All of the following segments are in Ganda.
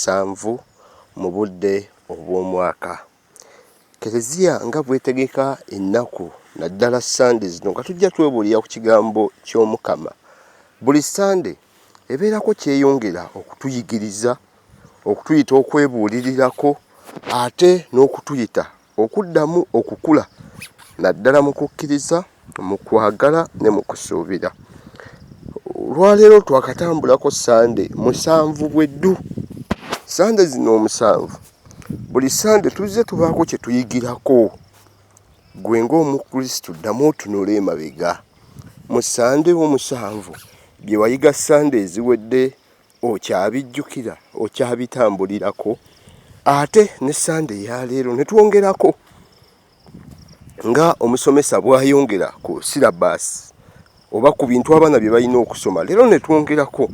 7 mu budde obw'omwaka. Kereziya nga bwetegeka ennaku naddala Sande zino nga tujja twebuulira ku kigambo ky'Omukama. Buli Sande ebeerako kyeyongera okutuyigiriza, okutuyita okwebuulirirako, ate n'okutuyita okuddamu okukula naddala mu kukkiriza, mu kwagala ne mu kusuubira. Olwaleero twakatambulako Sande 7 bweddu. Sande zino 7 buli Sande tuzze tubaako kye tuyigirako. Gwe ng'Omukristo ddamu otunula emabega. Mu Sande 7 bye wayiga Sande eziwedde okyabijjukira, okyabitambulirako, ate ne Sande ya leero ne twongerako. Nga omusomesa bw'ayongera ku syllabus oba ku bintu abaana bye balina okusoma, leero ne twongerako.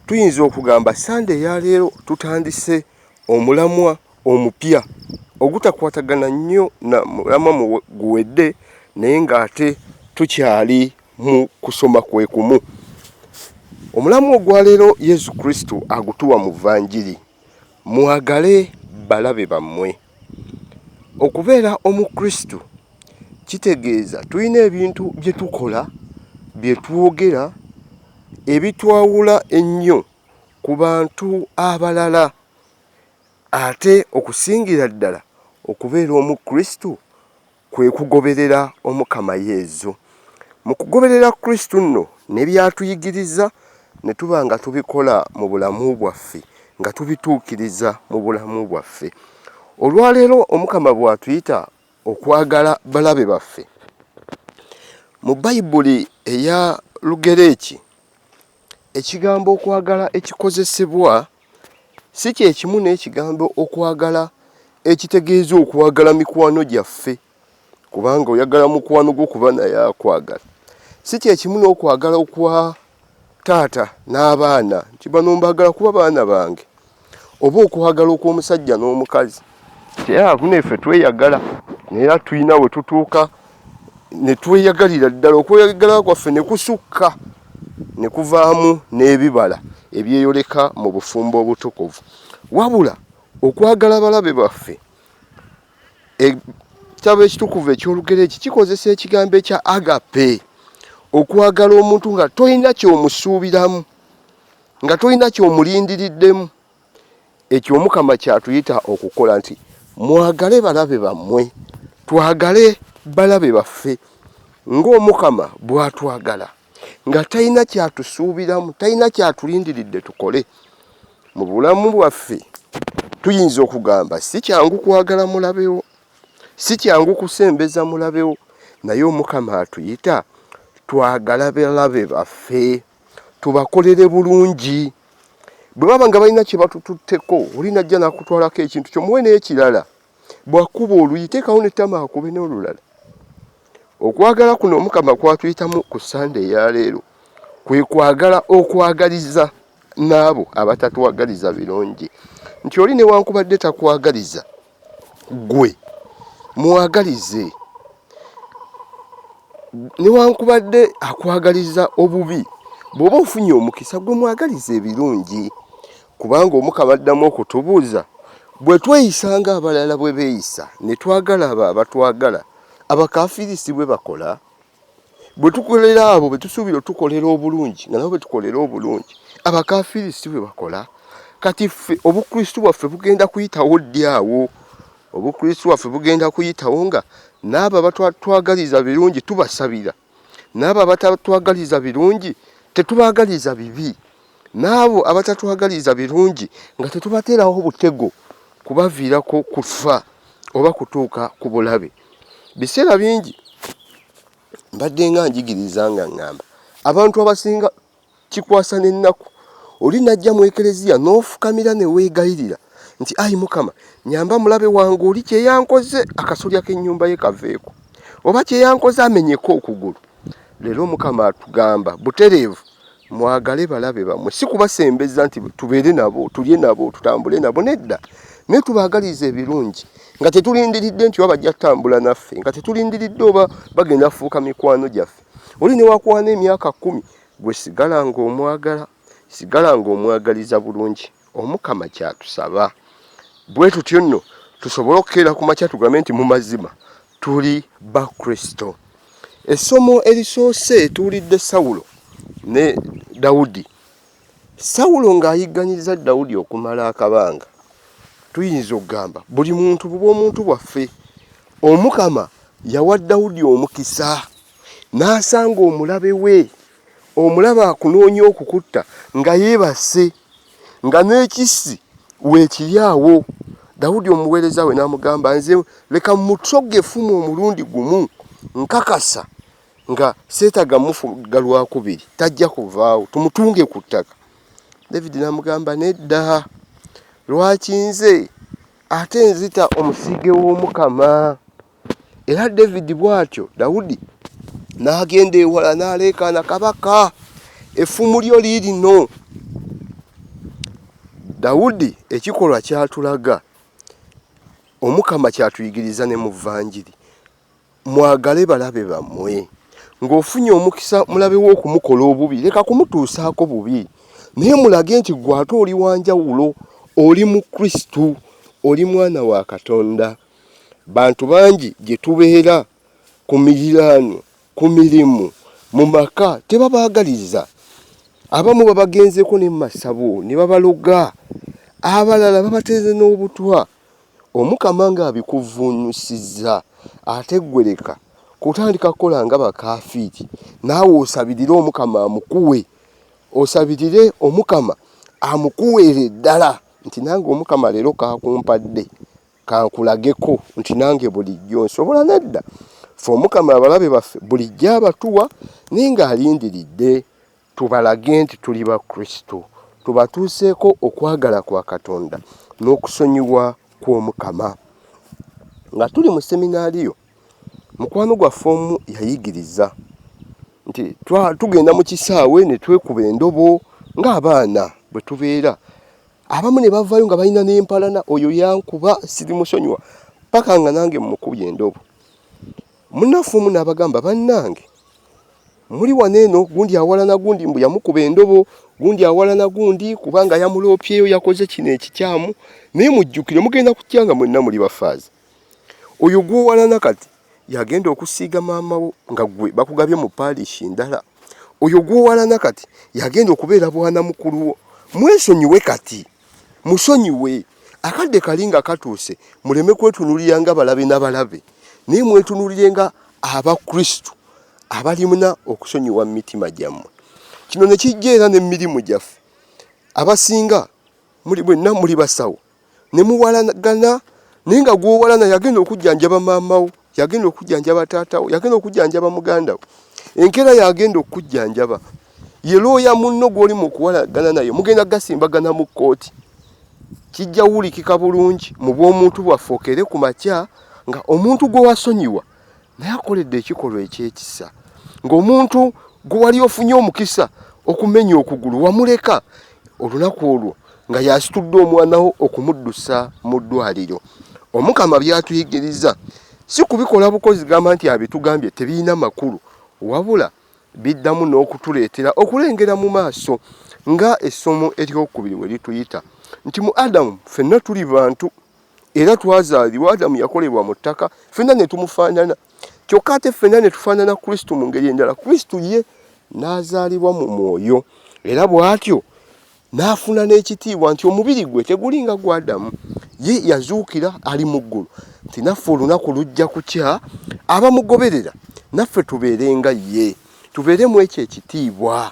Tuyinza okugamba Sande ya leero tutandise omulamwa omupya ogutakwatagana nnyo na mulamwa guwedde, naye ng'ate tukyali mu kusoma kwe kumu. Omulamwa ogwa leero Yesu Kristo agutuwa mu Vvanjiri: mwagale balabe bammwe. Okubeera Omukristo kitegeeza tulina ebintu bye tukola, bye twogera, ebitwawula ennyo ku bantu abalala. Ate okusingira ddala okubeera Omukristo kwe kugoberera Omukama Yesu. Mu kugoberera Kristo nno ne byatuyigiriza ne tuba nga tubikola mu bulamu bwaffe, nga tubituukiriza mu bulamu bwaffe. Olwaleero Omukama bw'atuyita okwagala balabe baffe, mu Bayibuli eya Lugereeki ekigambo okwagala ekikozesebwa si kye kimu n'ekigambo okwagala ekitegeeza okwagala mikwano gyaffe, kubanga oyagala mukwano gwo kuba naye akwagala. Si kye kimu n'okwagala okwa taata n'abaana nti bano mbagala kuba baana bange, oba okwagala okw'omusajja n'omukazi. Era kuneffe tweyagala, era tulina we tutuuka ne tweyagalira ddala. Okweyagala kwaffe ne kusukka ne kuvaamu n'ebibala ebyeyoleka mu bufumbo obutukuvu. Wabula okwagala balabe baffe, ekitabo ekitukuvu eky'Olugereeki kikozesa ekigambo ekya agape, okwagala omuntu nga tolina ky'omusuubiramu, nga tolina ky'omulindiriddemu. Ekyo Omukama kyatuyita okukola nti mwagale balabe bammwe, twagale balabe baffe ng'Omukama bw'atwagala, nga talina kyatusuubiramu, talina kyatulindiridde tukole. Mu bulamu bwaffe tuyinza okugamba si kyangu kwagala mulabewo, si kyangu kusembeza mulabewo, naye Omukama atuyita twagala balabe baffe, tubakolere bulungi. Bwe baba nga balina kye batututteko, oli najja n'akutwalako ekintu kyo, muwe n'ekirala. Bw'akuba oluyi teekawo n'ettama akube n'olulala. Okwagala kuno Omukama kwatuyitamu ku Sande eya leero kwe kwagala okwagaliza n'abo abatatwagaliza birungi. Nti oli newankubadde takwagaliza, gwe mwagalize. Newankubadde akwagaliza obubi, bw'oba ofunye omukisa gwe mwagaliza ebirungi. Kubanga Omukama addamu okutubuuza, bwe tweyisa ng'abalala bwe beeyisa ne twagala abo abatwagala, abakafiiri si bwe bakola? Bwe tukolera abo be tusuubira otukolera obulungi nga nabo betukolera obulungi, abakafiiri si bwe bakola? Kati ffe Obukristo bwaffe bugenda kuyitawo ddi awo? Obukristo bwaffe bugenda kuyitawo nga n'abo abatwagaliza birungi tubasabira, n'abo abatatwagaliza birungi tetubaagaliza bibi, n'abo abatatwagaliza birungi nga tetubateerawo butego kubaviirako kufa oba kutuuka ku bulabe. Biseera bingi mbadde nga njigiriza nga ngamba abantu abasinga kikwasa n'ennaku, oli najja mu ekereziya n'ofukamira ne weegayirira nti ayi Mukama nyamba mulabe wange oli kye yankoze akasolya k'ennyumba ye kaveeko, oba kye yankoze amenyeko okugulu. Leero Mukama atugamba butereevu, mwagale balabe bammwe, si kubasembeza nti tubeere nabo, tulye nabo, tutambule nabo, nedda. Naye tubaagaliza ebirungi nga tetulindiridde nti oba bajja ttambula naffe, nga tetulindiridde oba bagenda kufuuka mikwano gyaffe. Oli ne wakwana emyaka 10, gwe sigala ng'omwagala, sigala ng'omwagaliza bulungi. omukama kyatusaba bwe tutyo nno tusobole okukeera ku makya tugambe nti mu mazima tuli bakristo. Essomo erisoose tuwulidde Sawulo ne Dawudi. Sawulo ng'ayigganyiza Dawudi okumala akabanga. Tuyinza okugamba buli muntu bw'omuntu bwaffe omukama yawa Dawudi omukisa n'asanga omulabe we, omulabe akunoonya okukutta nga yeebase nga n'ekisi weekiryawo. Dawudi omuweereza we n'amugamba nze leka mutoge effumu omulundi gumu nkakasa nga seetaga mufuga lwakubiri tajja kuvaawo tumutunge ku ttaka. David n'amugamba nedda, lwaki nze ate nzita omusiige w'omukama. Era David bw'atyo Dawudi n'agenda ewala n'aleekaana kabaka effumu lyo liirino. Dawudi ekikolwa kyatulaga omukama kyatuyigiriza ne mu Vvanjiri, mwagale balabe bammwe. Ng'ofunye omukisa mulabe w'okumukola obubi leka kumutuusaako bubi, naye mulage nti gwe ate oli wanjawulo, oli mu Kristu, oli mwana wa Katonda. Bantu bangi gye tubeera ku miriraano, ku mirimu, mu maka tebabaagaliza. Abamu babagenzeko ne mu masabo ne babaloga, abalala babateeze n'obutwa. Omukama ng'abikuvuunyusizza ate ggwe leka kutandika kukola nga bakafiiri, naawe osabirire omukama amukuwe, osabirire omukama amukuweere ddala nti nange omukama leero kaakumpadde kankulageko nti nange bulijjo nsobola. Nedda, ffe omukama abalabe baffe bulijjo abatuwa naye ng'alindiridde tubalage nti tuli ba Kristo, tubatuuseeko okwagala kwa Katonda n'okusonyiwa kw'omukama. Nga tuli mu seminaariyo, mukwano gwaffe omu yayigiriza nti tugenda mu kisaawe ne twekuba endobo ng'abaana bwe tubeera. Abamu ne bavaayo nga balina n'empalana, oyo yankuba siri musonyiwa paka nga nange mukubye endobo. Munnaffe omu n'abagamba bannange muli waneeno gundi awalana gundi mbu yamukuba endobo, gundi awalana gundi kubanga yamuloopyeyo yakoze kino ekikyamu, naye mujjukire mugenda kutya nga mwenna muli bafaaza. Oyo gw'owalana kati yagenda okusiiga maama wo nga gwe bakugabye mu paalishi ndala. Oyo gw'owalana kati yagenda okubeera bwana mukulu wo. Mwesonyiwe kati, musonyiwe. Akadde kali nga katuuse, muleme kwetunulira nga balabe n'abalabe, naye mwetunulire nga abakristu abalimuna okusonyiwa mu mitima gyammwe. Kino ne kijja era n'emirimu gyaffe. Abasinga mwenna muli basawo ne muwalagana, naye nga gw'owalana yagenda okujjanjaba maama wo, yagenda okujjanjaba taata wo, yagenda okujjanjaba muganda wo, enkeera yagenda okujjanjaba. Ye looya munno gw'oli mu kuwalagana naye mugenda gasimbagana mu kkooti. Kijja wulikika bulungi mu bw'omuntu bwaffe okeere ku makya nga omuntu gwe wasonyiwa naye akoledde ekikolwa ekyekisa, ng'omuntu gwe wali ofunye omukisa okumenya okugulu wamuleka olunaku olwo nga yasitudde omwana wo okumuddusa mu ddwaliro. Omukama byatuyigiriza si kubikola bukozi gamba nti abitugambye tebiina makulu, wabula biddamu n'okutuleetera okulengera mu maaso nga essomo eryokubiri we lituyita nti mu Adamu ffenna tuli bantu era twazaalibwa. Adamu yakolebwa mu ttaka, ffenna ne tumufaanana, kyokka ate ffenna ne tufaanana Kristo mu ngeri endala. Kristo ye n'azaalibwa mu mwoyo era bw'atyo n'afuna n'ekitiibwa nti omubiri gwe tegulinga gwa Adamu, ye yazuukira ali mu ggulu nti naffe olunaku lujja kukya abamugoberera naffe tubeere nga ye, tubeere mu ekyo ekitiibwa.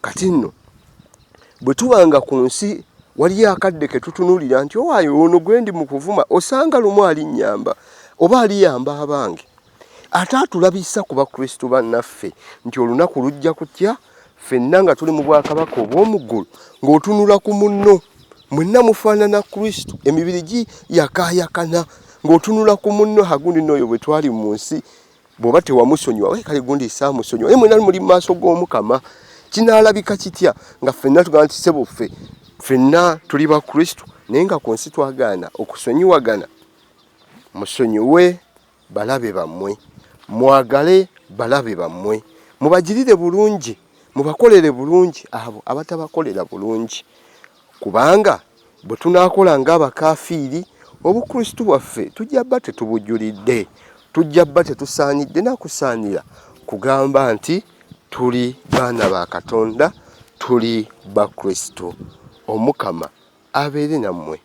Kati nno bwe tubanga ku nsi waliyo akadde ke tutunuulira nti owaayo ono gwe ndi mu kuvuma osanga lumu alinnyamba oba aliyamba abange, ate atulabisa ku bakristu bannaffe nti olunaku lujja kutya ffenna nga tuli mu bwakabaka obw'omu ggulu, ng'otunula ku munno mwenna mufaanana Kristo, emibiri giyakaayakana, ng'otunula ku munno hagundi n'oyo bwe twali mu nsi bw'oba tewamusonyiwa waye kale gundi saamusonyiwa, naye mwenna muli mu maaso g'omukama. Kinaalabika kitya nga ffenna tugamba nti ssebo ffe ffenna tuli ba Kristo naye nga ku nsi twagaana okusonyiwagana? Musonyiwe balabe bammwe, mwagale balabe bammwe, mubagirire bulungi, mubakolere bulungi abo abatabakolera bulungi. kubanga bwe tunaakola ng'abakafiiri obukristu bwaffe tujja bba tetubujjulidde, tujja bba tetusaanidde nakusaanira kugamba nti tuli baana ba Katonda, tuli bakristo. Omukama abeere nammwe.